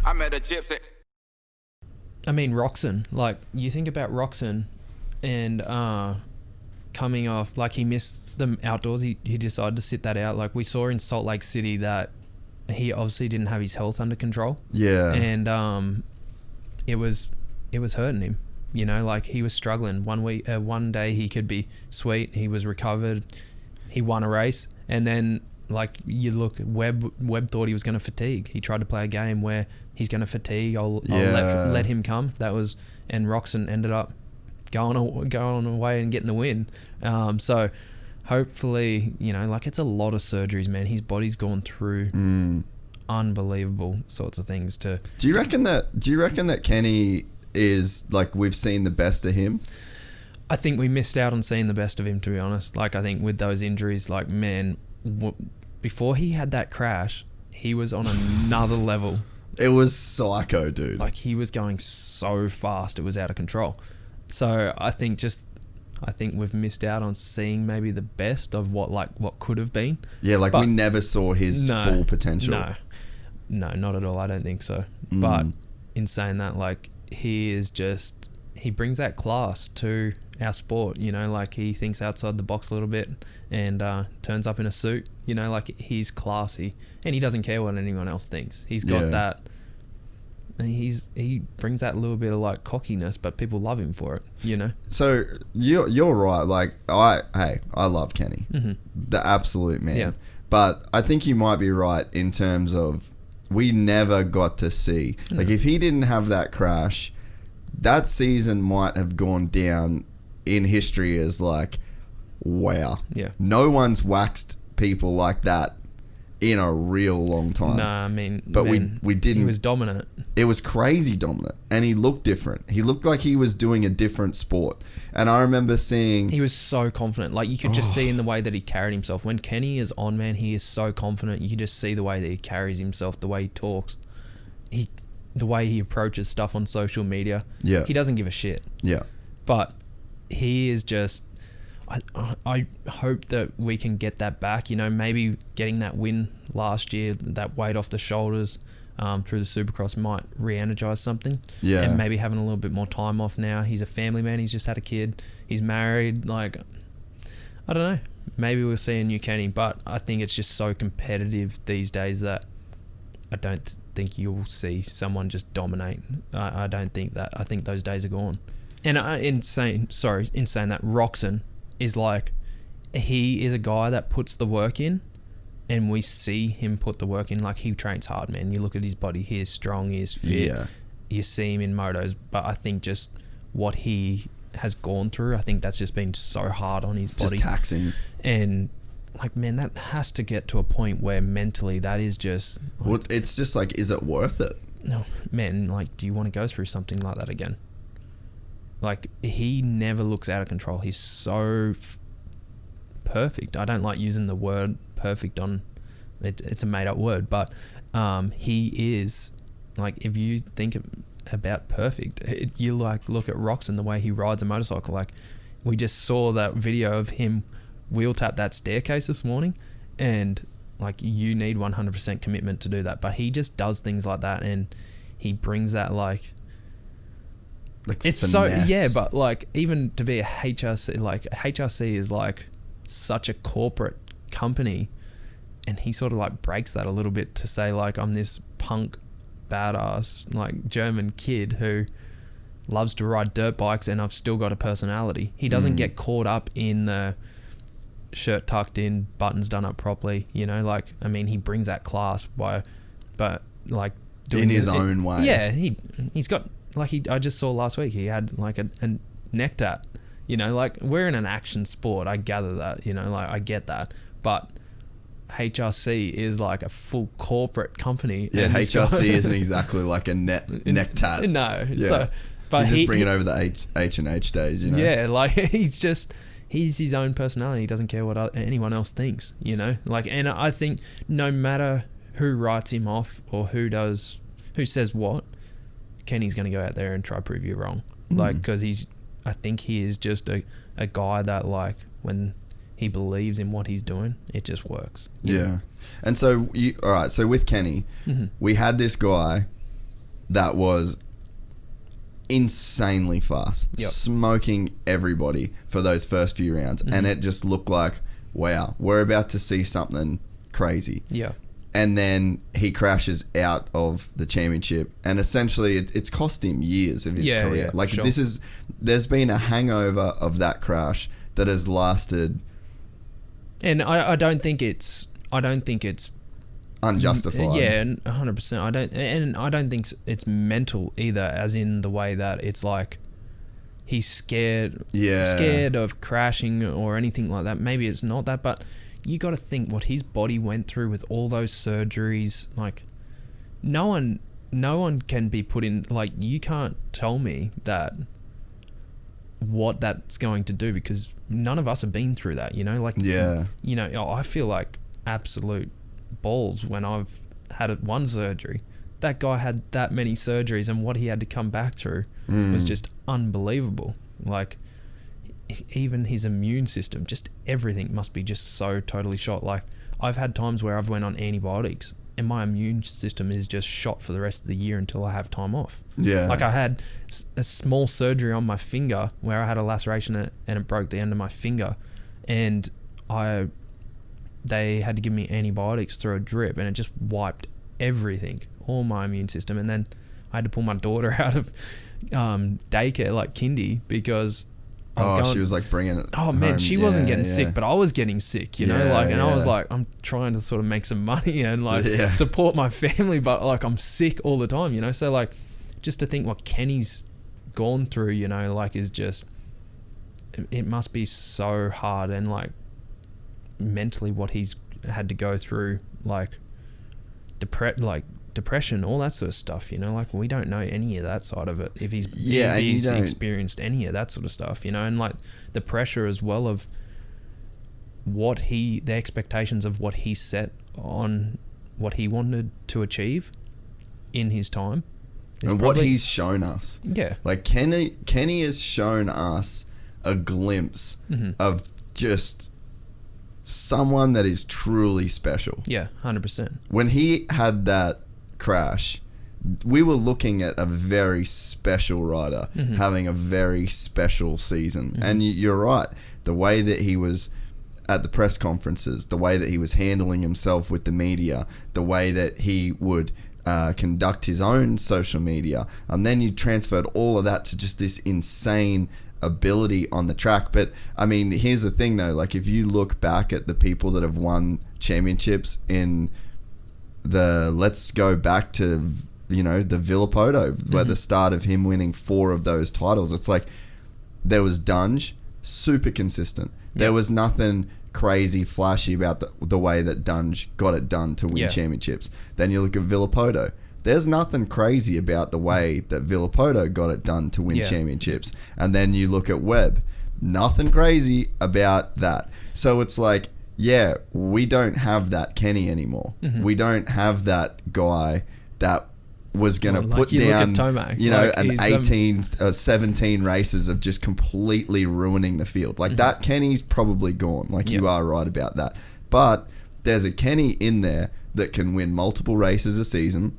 I met a gypsy. I mean, Roczen. Like, you think about Roczen and coming off, like, he missed the outdoors. He decided to sit that out. Like, we saw in Salt Lake City that he obviously didn't have his health under control. Yeah. And it was hurting him. You know, like, he was struggling. One day he could be sweet. He was recovered. He won a race. And then, like, you look, Webb thought he was going to fatigue. He tried to play a game where he's going to fatigue. I'll let him come. And Roczen ended up going away and getting the win. So hopefully, you know, like, it's a lot of surgeries, man. His body's gone through unbelievable sorts of things to. Do you reckon that Kenny is, like, we've seen the best of him? I think we missed out on seeing the best of him, to be honest. Like, I think with those injuries, like, man, before he had that crash, he was on another level. It was psycho, dude. Like, he was going so fast, it was out of control. So I think we've missed out on seeing maybe the best of what could have been. Yeah, like, we never saw his full potential. No, not at all. I don't think so. But in saying that, like, he brings that class to our sport, you know, like, he thinks outside the box a little bit and turns up in a suit, you know, like, he's classy and he doesn't care what anyone else thinks. He's got that, he brings that little bit of, like, cockiness, but people love him for it, you know. So you're right. Like, I love Kenny, the absolute man. Yeah. But I think you might be right in terms of we never got to see, like, if he didn't have that crash, that season might have gone down in history as, like, wow. Yeah. No one's waxed people like that in a real long time. Nah, I mean, but we didn't. He was dominant. It was crazy dominant, and he looked different. He looked like he was doing a different sport. And I remember seeing, he was so confident. Like, you could just see in the way that he carried himself. When Kenny is on, man, he is so confident. You can just see the way that he carries himself, the way he talks, the way he approaches stuff on social media. Yeah. He doesn't give a shit. Yeah. But he is just, I hope that we can get that back, you know, maybe getting that win last year, that weight off the shoulders through the Supercross might re-energize something. Yeah. And maybe having a little bit more time off now. He's a family man. He's just had a kid. He's married. Like, I don't know. Maybe we'll see a new Kenny, but I think it's just so competitive these days that I don't think you'll see someone just dominate. I don't think that. I think those days are gone. And in saying that, Roczen is like, he is a guy that puts the work in, and we see him put the work in. Like, he trains hard, man. You look at his body, he is strong, he is fit. Yeah. You see him in motos, but I think just what he has gone through, I think that's just been so hard on his body. Just taxing. And, like, man, that has to get to a point where mentally that is just... Like, well, it's just like, is it worth it? No, man, like, do you want to go through something like that again? Like, he never looks out of control. He's so perfect. I don't like using the word perfect on... It's a made-up word, but he is... Like, if you think about perfect, you, like, look at Roczen, the way he rides a motorcycle. Like, we just saw that video of him wheel tap that staircase this morning, and, like, you need 100% commitment to do that. But he just does things like that, and he brings that, like it's finesse. So, yeah, but, like, even to be a HRC, like, HRC is, like, such a corporate company, and he sort of, like, breaks that a little bit to say, like, I'm this punk, badass, like, German kid who loves to ride dirt bikes, and I've still got a personality. He doesn't get caught up in the shirt tucked in, buttons done up properly, you know, like, I mean, he brings that class but like, in his own way. Yeah, he's got, like, I just saw last week, he had, like, a neck tat, you know, like, we're in an action sport, I gather that, you know, like, I get that, but HRC is like a full corporate company. Yeah, HRC isn't exactly like a neck tat. No. Yeah. So, but he's just bringing over the H&H days, you know? Yeah, like, he's his own personality. He doesn't care what anyone else thinks, you know? Like, and I think no matter who writes him off or who says what, Kenny's going to go out there and try to prove you wrong. Like, because I think he is just a guy that, like, when he believes in what he's doing, it just works. Yeah. And so, all right, so with Kenny, we had this guy that was insanely fast, Yep. smoking everybody for those first few rounds. And it just looked like, wow, we're about to see something crazy. Yeah. And then he crashes out of the championship, and essentially it's cost him years of his career. Yeah, like sure. there's been a hangover of that crash that has lasted. And I don't think it's Unjustified. Yeah, 100%. I don't think it's mental either, as in the way that it's like he's scared of crashing or anything like that. Maybe it's not that, but you got to think what his body went through with all those surgeries. Like, no one can be put in. Like, you can't tell me that what that's going to do, because none of us have been through that. You know, like, you know, I feel like absolute balls when I've had one surgery. That guy had that many surgeries, and what he had to come back through was just unbelievable. Like, even his immune system, just everything must be just so totally shot. Like, I've had times where I've went on antibiotics and my immune system is just shot for the rest of the year until I have time off. Yeah. Like, I had a small surgery on my finger where I had a laceration and it broke the end of my finger, and they had to give me antibiotics through a drip, and it just wiped everything, all my immune system. And then I had to pull my daughter out of daycare, like kindy, because she was like bringing it. Oh man, home. she wasn't getting sick, but I was getting sick, you know, like, and I was like, I'm trying to sort of make some money and like support my family, but like I'm sick all the time, you know. So like, just to think what Kenny's gone through, you know, like, is just, it must be so hard, and like mentally what he's had to go through, like depression, all that sort of stuff, you know. Like, we don't know any of that side of it, if he's experienced any of that sort of stuff, you know. And like the pressure as well of the expectations of what he set on what he wanted to achieve in his time, and what he's shown us. Like Kenny has shown us a glimpse of just someone that is truly special. 100%. When he had that crash, we were looking at a very special rider having a very special season. And you're right, the way that he was at the press conferences, the way that he was handling himself with the media, the way that he would conduct his own social media, and then you transferred all of that to just this insane ability on the track. But I mean, here's the thing though, like, if you look back at the people that have won championships in let's go back to, you know, the Villopoto, where the start of him winning 4 of those titles, it's like there was Dunge, super consistent. There was nothing crazy flashy about the way that Dunge got it done to win championships. Then you look at Villopoto, there's nothing crazy about the way that Villopoto got it done to win championships. And then you look at Webb, nothing crazy about that. So it's like, we don't have that Kenny anymore. We don't have that guy that was going to put down, you know, an 17 races of just completely ruining the field. Like, that Kenny's probably gone. Like, you are right about that. But there's a Kenny in there that can win multiple races a season.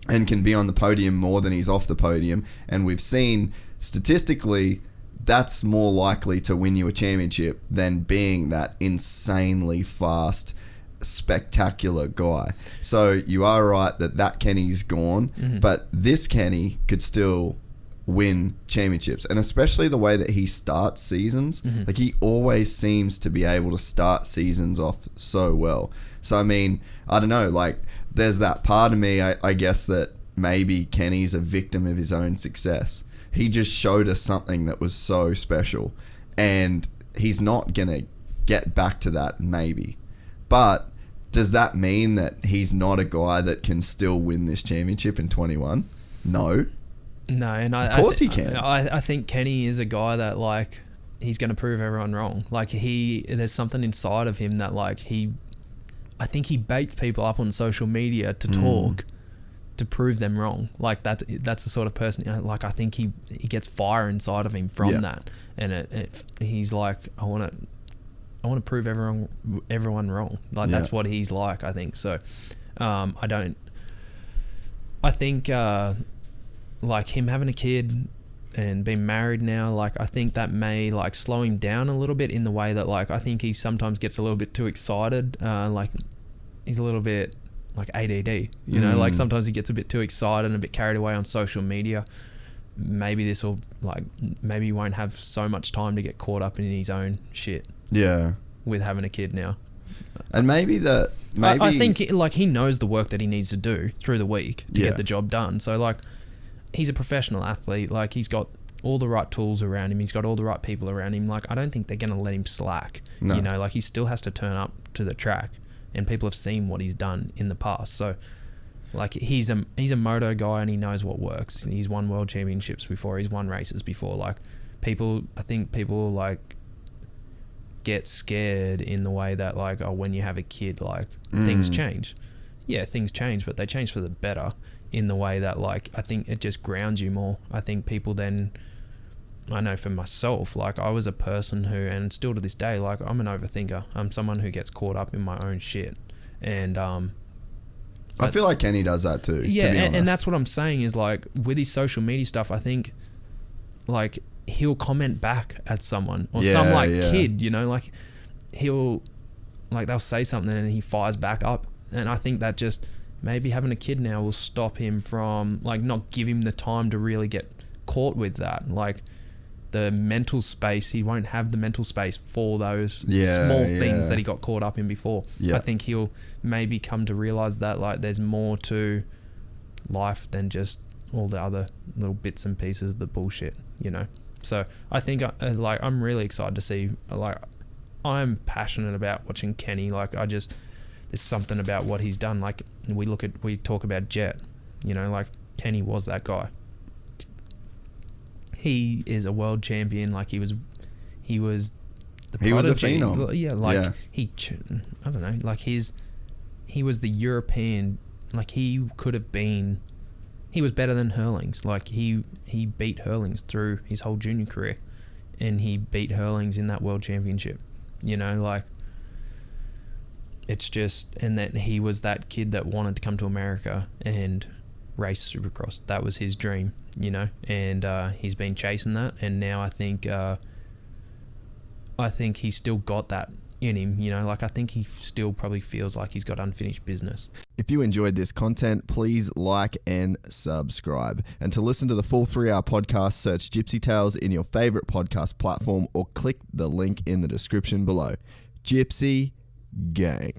And can be on the podium more than he's off the podium. And we've seen statistically that's more likely to win you a championship than being that insanely fast, spectacular guy. So you are right that Kenny's gone, but this Kenny could still win championships. And especially the way that he starts seasons, like, he always seems to be able to start seasons off so well. So I mean, I don't know, like, there's that part of me, I guess, that maybe Kenny's a victim of his own success. He just showed us something that was so special, and he's not going to get back to that, maybe. But does that mean that he's not a guy that can still win this championship in 21? No. No, and of course he can. I think Kenny is a guy that, like, he's going to prove everyone wrong. Like, there's something inside of him that, like, I think he baits people up on social media to talk, to prove them wrong. Like, that's the sort of person, you know, like, I think he gets fire inside of him from that, and he's like, I want to prove everyone wrong. Like, that's what he's like, I think. So I I think like him having a kid and being married now, like I think that may like slow him down a little bit in the way that like I think he sometimes gets a little bit too excited. Like he's a little bit like ADD, you know, like sometimes he gets a bit too excited and a bit carried away on social media. Maybe this will like, maybe he won't have so much time to get caught up in his own shit. Yeah. With having a kid now. And maybe I think like he knows the work that he needs to do through the week to get the job done. So like he's a professional athlete. Like he's got all the right tools around him. He's got all the right people around him. Like I don't think they're going to let him slack. No. You know, like he still has to turn up to the track, and people have seen what he's done in the past. So like he's a moto guy and he knows what works. He's won world championships before. He's won races before. Like I think people like get scared in the way that like, oh, when you have a kid, like things change. Yeah, things change, but they change for the better in the way that like, I think it just grounds you more. I think people then, I know for myself, like I was a person who, and still to this day, like I'm an overthinker. I'm someone who gets caught up in my own shit. And I feel like Kenny does that too. Yeah, to be honest. And that's what I'm saying is like with his social media stuff, I think like he'll comment back at someone or some kid, you know, like he'll like they'll say something and he fires back up. And I think that just maybe having a kid now will stop him from like not give him the time to really get caught with that. Like the mental space, he won't have the mental space for those small things that he got caught up in before. I think he'll maybe come to realize that like there's more to life than just all the other little bits and pieces, the bullshit, you know. So I think like I'm really excited to see, like I'm passionate about watching Kenny. Like there's something about what he's done. Like we talk about Jet, you know, like Kenny was that guy. He is a world champion. Like he was the prodigy. He was a phenom. Yeah, like I don't know, like he was the European, like he could have been, he was better than Hurlings. Like he beat Hurlings through his whole junior career, and he beat Hurlings in that world championship. You know, like it's just, and that he was that kid that wanted to come to America and race Supercross. That was his dream, you know, and he's been chasing that, and now I think he's still got that in him, you know, like I think he still probably feels like he's got unfinished business. If you enjoyed this content, please like and subscribe. And to listen to the full 3-hour podcast, search Gypsy Tales in your favorite podcast platform or click the link in the description below. Gypsy Gang.